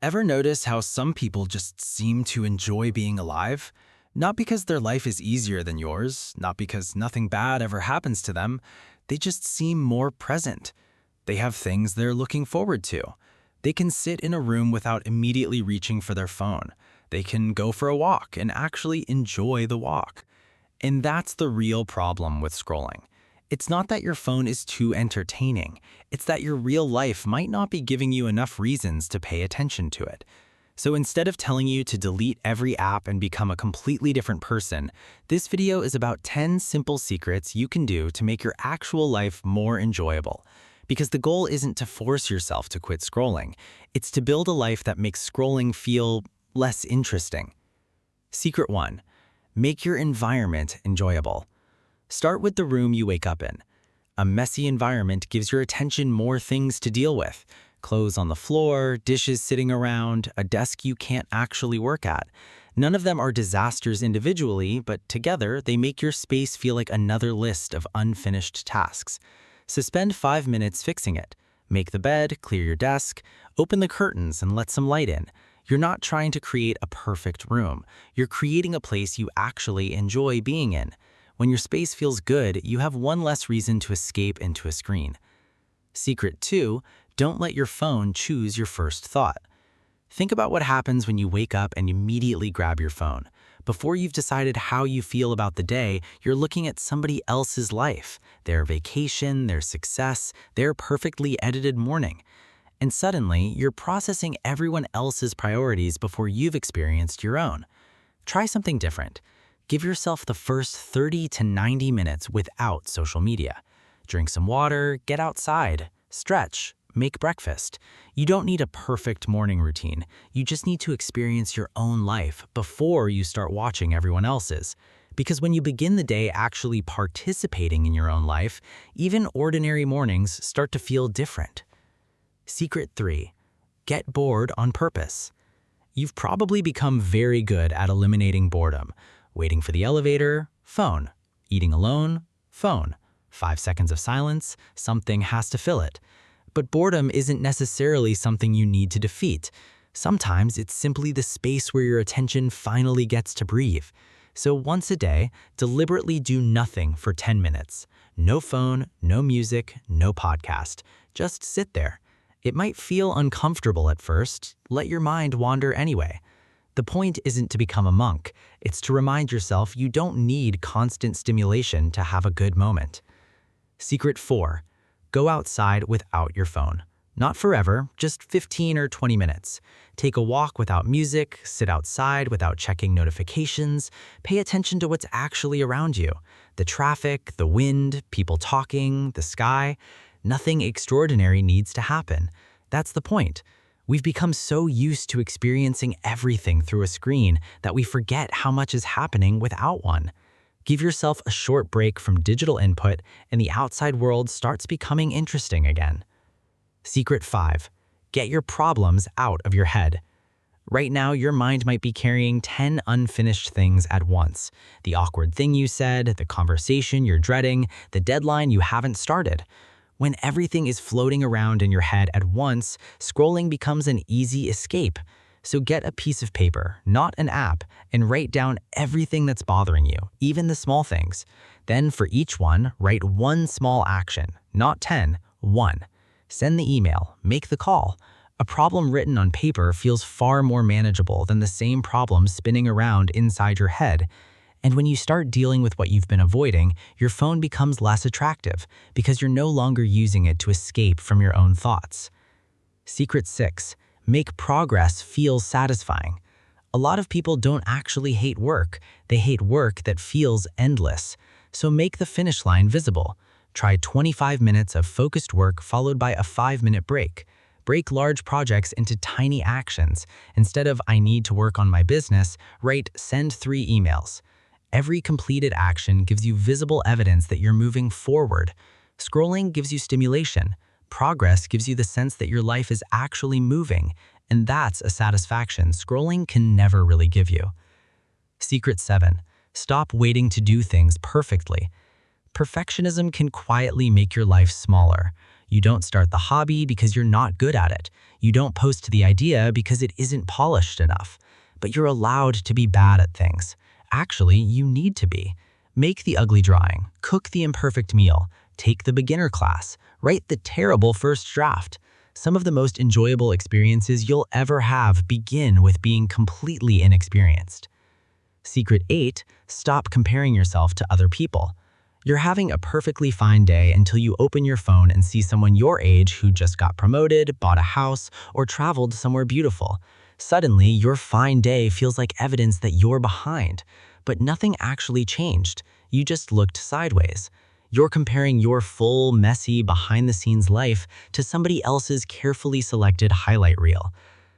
Ever notice how some people just seem to enjoy being alive? Not because their life is easier than yours, not because nothing bad ever happens to them, they just seem more present. They have things they're looking forward to. They can sit in a room without immediately reaching for their phone. They can go for a walk and actually enjoy the walk. And that's the real problem with scrolling. It's not that your phone is too entertaining. It's that your real life might not be giving you enough reasons to pay attention to it. So instead of telling you to delete every app and become a completely different person, this video is about 10 simple secrets you can do to make your actual life more enjoyable. Because the goal isn't to force yourself to quit scrolling. It's to build a life that makes scrolling feel less interesting. Secret 1. Make your environment enjoyable. Start with the room you wake up in. A messy environment gives your attention more things to deal with. Clothes on the floor, dishes sitting around, a desk you can't actually work at. None of them are disasters individually, but together they make your space feel like another list of unfinished tasks. So spend 5 minutes fixing it. Make the bed, clear your desk, open the curtains and let some light in. You're not trying to create a perfect room. You're creating a place you actually enjoy being in. When your space feels good, you have one less reason to escape into a screen. Secret 2, don't let your phone choose your first thought. Think about what happens when you wake up and immediately grab your phone. Before you've decided how you feel about the day, you're looking at somebody else's life, their vacation, their success, their perfectly edited morning. And suddenly, you're processing everyone else's priorities before you've experienced your own. Try something different. Give yourself the first 30 to 90 minutes without social media. Drink some water, get outside, stretch, make breakfast. You don't need a perfect morning routine. You just need to experience your own life before you start watching everyone else's. Because when you begin the day actually participating in your own life, even ordinary mornings start to feel different. Secret 3. Get bored on purpose. You've probably become very good at eliminating boredom. Waiting for the elevator, phone. Eating alone, phone. 5 seconds of silence, something has to fill it. But boredom isn't necessarily something you need to defeat. Sometimes it's simply the space where your attention finally gets to breathe. So once a day, deliberately do nothing for 10 minutes. No phone, no music, no podcast. Just sit there. It might feel uncomfortable at first. Let your mind wander anyway. The point isn't to become a monk. It's to remind yourself you don't need constant stimulation to have a good moment. Secret 4. Go outside without your phone. Not forever, just 15 or 20 minutes. Take a walk without music, sit outside without checking notifications, pay attention to what's actually around you. The traffic, the wind, people talking, the sky. Nothing extraordinary needs to happen. That's the point. We've become so used to experiencing everything through a screen that we forget how much is happening without one. Give yourself a short break from digital input and the outside world starts becoming interesting again. Secret 5. Get your problems out of your head. Right now, your mind might be carrying 10 unfinished things at once. The awkward thing you said, the conversation you're dreading, the deadline you haven't started. When everything is floating around in your head at once, scrolling becomes an easy escape. So get a piece of paper, not an app, and write down everything that's bothering you, even the small things. Then for each one, write one small action, not 10, one. Send the email, make the call. A problem written on paper feels far more manageable than the same problem spinning around inside your head. And when you start dealing with what you've been avoiding, your phone becomes less attractive because you're no longer using it to escape from your own thoughts. Secret 6. Make progress feel satisfying. A lot of people don't actually hate work. They hate work that feels endless. So make the finish line visible. Try 25 minutes of focused work followed by a 5-minute break. Break large projects into tiny actions. Instead of "I need to work on my business," write "send 3 emails." Every completed action gives you visible evidence that you're moving forward. Scrolling gives you stimulation. Progress gives you the sense that your life is actually moving, and that's a satisfaction scrolling can never really give you. Secret 7. Stop waiting to do things perfectly. Perfectionism can quietly make your life smaller. You don't start the hobby because you're not good at it. You don't post the idea because it isn't polished enough. But you're allowed to be bad at things. Actually, you need to be. Make the ugly drawing, cook the imperfect meal, take the beginner class, write the terrible first draft. Some of the most enjoyable experiences you'll ever have begin with being completely inexperienced. Secret 8, stop comparing yourself to other people. You're having a perfectly fine day until you open your phone and see someone your age who just got promoted, bought a house, or traveled somewhere beautiful. Suddenly, your fine day feels like evidence that you're behind. But nothing actually changed. You just looked sideways. You're comparing your full, messy, behind-the-scenes life to somebody else's carefully selected highlight reel.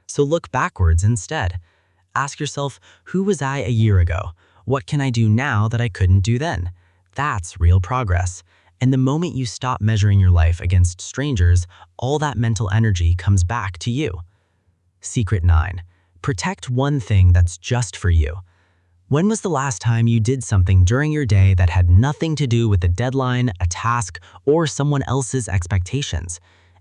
So look backwards instead. Ask yourself, who was I a year ago? What can I do now that I couldn't do then? That's real progress. And the moment you stop measuring your life against strangers, all that mental energy comes back to you. Secret 9. Protect one thing that's just for you. When was the last time you did something during your day that had nothing to do with a deadline, a task, or someone else's expectations?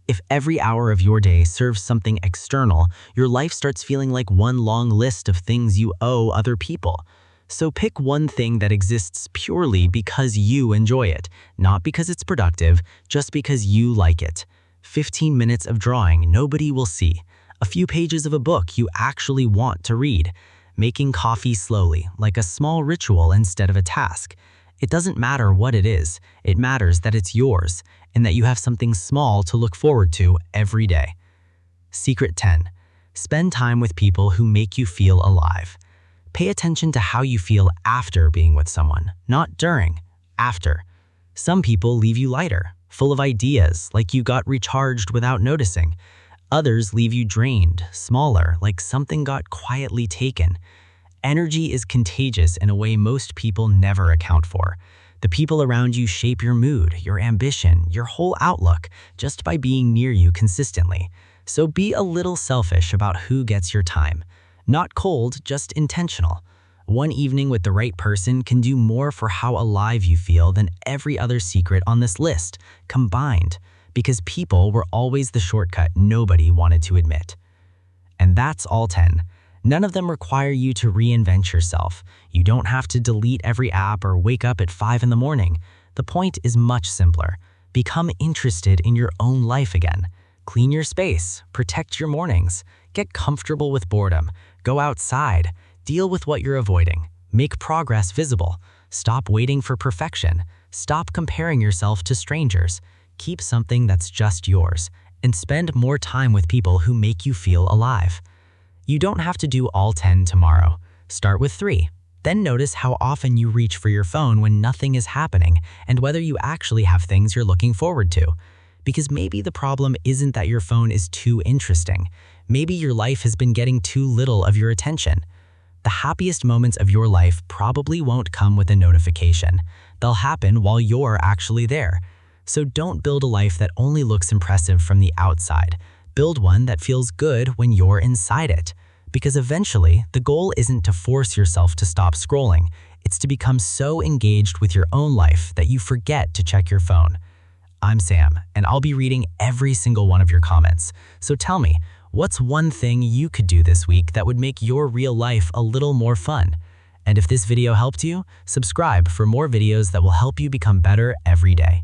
If every hour of your day serves something external, your life starts feeling like one long list of things you owe other people. So pick one thing that exists purely because you enjoy it, not because it's productive, just because you like it. 15 minutes of drawing nobody will see. A few pages of a book you actually want to read. Making coffee slowly, like a small ritual instead of a task. It doesn't matter what it is, it matters that it's yours, and that you have something small to look forward to every day. Secret 10. Spend time with people who make you feel alive. Pay attention to how you feel after being with someone, not during, after. Some people leave you lighter, full of ideas, like you got recharged without noticing. Others leave you drained, smaller, like something got quietly taken. Energy is contagious in a way most people never account for. The people around you shape your mood, your ambition, your whole outlook, just by being near you consistently. So be a little selfish about who gets your time. Not cold, just intentional. One evening with the right person can do more for how alive you feel than every other secret on this list, combined. Because people were always the shortcut nobody wanted to admit. And that's all 10. None of them require you to reinvent yourself. You don't have to delete every app or wake up at 5 in the morning. The point is much simpler. Become interested in your own life again. Clean your space, protect your mornings, get comfortable with boredom, go outside, deal with what you're avoiding, make progress visible, stop waiting for perfection, stop comparing yourself to strangers. Keep something that's just yours, and spend more time with people who make you feel alive. You don't have to do all 10 tomorrow. Start with 3. Then notice how often you reach for your phone when nothing is happening, and whether you actually have things you're looking forward to. Because maybe the problem isn't that your phone is too interesting. Maybe your life has been getting too little of your attention. The happiest moments of your life probably won't come with a notification. They'll happen while you're actually there. So don't build a life that only looks impressive from the outside. Build one that feels good when you're inside it. Because eventually, the goal isn't to force yourself to stop scrolling. It's to become so engaged with your own life that you forget to check your phone. I'm Sam, and I'll be reading every single one of your comments. So tell me, what's one thing you could do this week that would make your real life a little more fun? And if this video helped you, subscribe for more videos that will help you become better every day.